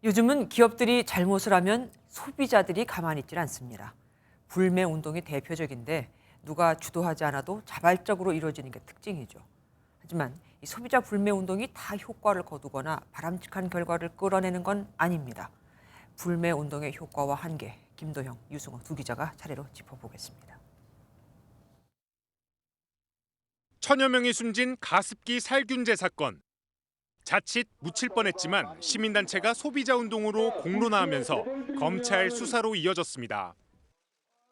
요즘은 기업들이 잘못을 하면 소비자들이 가만히 있질 않습니다. 불매 운동이 대표적인데 누가 주도하지 않아도 자발적으로 이루어지는 게 특징이죠. 하지만 이 소비자 불매 운동이 다 효과를 거두거나 바람직한 결과를 끌어내는 건 아닙니다. 불매 운동의 효과와 한계, 김도형, 유승호 두 기자가 차례로 짚어보겠습니다. 천여 명이 숨진 가습기 살균제 사건. 자칫 묻힐 뻔했지만 시민단체가 소비자운동으로 공론화하면서 검찰 수사로 이어졌습니다.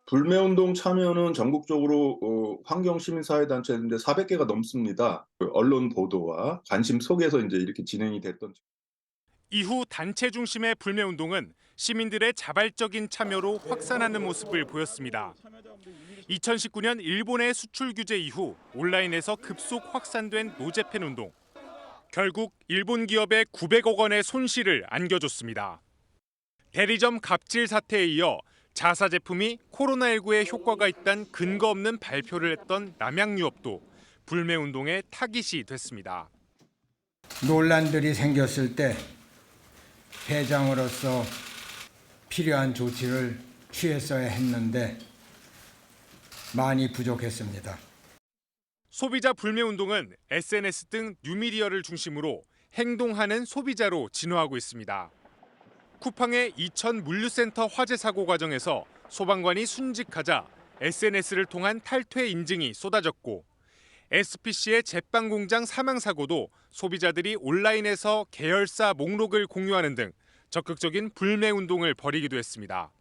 불매운동 참여는 전국적으로 환경시민사회단체인데 400개가 넘습니다. 언론 보도와 관심 속에서 이제 이렇게 진행이 됐던. 이후 단체 중심의 불매운동은 시민들의 자발적인 참여로 확산하는 모습을 보였습니다. 2019년 일본의 수출 규제 이후 온라인에서 급속 확산된 노재팬 운동. 결국 일본 기업에 900억 원의 손실을 안겨줬습니다. 대리점 갑질 사태에 이어 자사 제품이 코로나19에 효과가 있다는 근거 없는 발표를 했던 남양유업도 불매운동의 타깃이 됐습니다. 논란들이 생겼을 때 회장으로서 필요한 조치를 취했어야 했는데 많이 부족했습니다. 소비자 불매운동은 SNS 등 뉴미디어를 중심으로 행동하는 소비자로 진화하고 있습니다. 쿠팡의 이천 물류센터 화재 사고 과정에서 소방관이 순직하자 SNS를 통한 탈퇴 인증이 쏟아졌고 SPC의 제빵 공장 사망 사고도 소비자들이 온라인에서 계열사 목록을 공유하는 등 적극적인 불매 운동을 벌이기도 했습니다.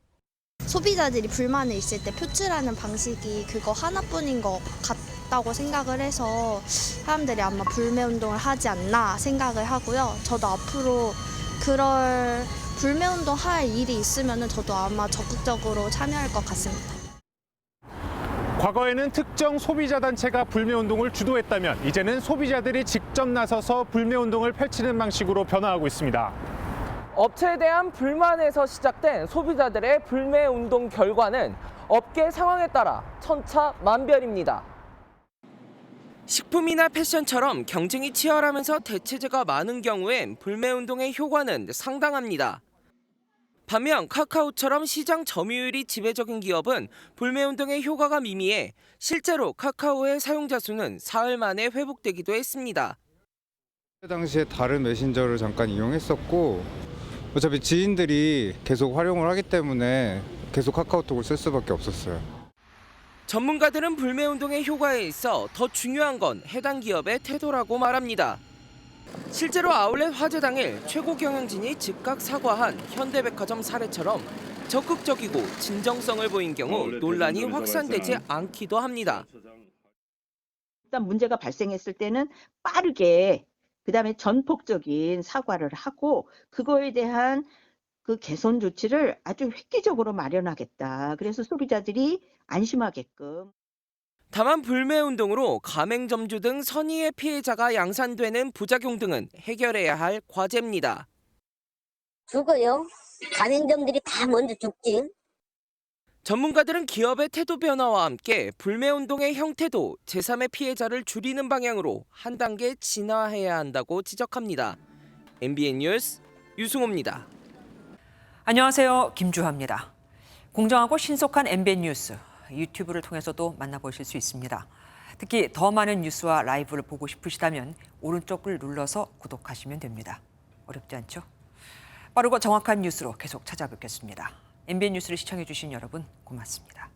소비자들이 불만이 있을 때 표출하는 방식이 그거 하나뿐인 것 같다고 생각을 해서 사람들이 아마 불매운동을 하지 않나 생각을 하고요. 저도 앞으로 그럴 불매운동 할 일이 있으면 저도 아마 적극적으로 참여할 것 같습니다. 과거에는 특정 소비자 단체가 불매운동을 주도했다면 이제는 소비자들이 직접 나서서 불매운동을 펼치는 방식으로 변화하고 있습니다. 업체에 대한 불만에서 시작된 소비자들의 불매 운동 결과는 업계 상황에 따라 천차만별입니다. 식품이나 패션처럼 경쟁이 치열하면서 대체재가 많은 경우엔 불매 운동의 효과는 상당합니다. 반면 카카오처럼 시장 점유율이 지배적인 기업은 불매 운동의 효과가 미미해 실제로 카카오의 사용자 수는 사흘 만에 회복되기도 했습니다. 그 당시에 다른 메신저를 잠깐 이용했었고 어차피 지인들이 계속 활용을 하기 때문에 계속 카카오톡을 쓸 수밖에 없었어요. 전문가들은 불매 운동의 효과에 있어 더 중요한 건 해당 기업의 태도라고 말합니다. 실제로 아울렛 화재 당일 최고 경영진이 즉각 사과한 현대백화점 사례처럼 적극적이고 진정성을 보인 경우 논란이 확산되지 않기도 합니다. 일단 문제가 발생했을 때는 빠르게 그다음에 전폭적인 사과를 하고 그거에 대한 그 개선 조치를 아주 획기적으로 마련하겠다. 그래서 소비자들이 안심하게끔. 다만 불매 운동으로 가맹점주 등 선의의 피해자가 양산되는 부작용 등은 해결해야 할 과제입니다. 죽어요. 가맹점들이 다 먼저 죽지. 전문가들은 기업의 태도 변화와 함께 불매 운동의 형태도 제3의 피해자를 줄이는 방향으로 한 단계 진화해야 한다고 지적합니다. MBN 뉴스 유승호입니다. 안녕하세요. 김주하입니다. 공정하고 신속한 MBN 뉴스, 유튜브를 통해서도 만나보실 수 있습니다. 특히 더 많은 뉴스와 라이브를 보고 싶으시다면 오른쪽을 눌러서 구독하시면 됩니다. 어렵지 않죠? 빠르고 정확한 뉴스로 계속 찾아뵙겠습니다. MBN 뉴스를 시청해주신 여러분 고맙습니다.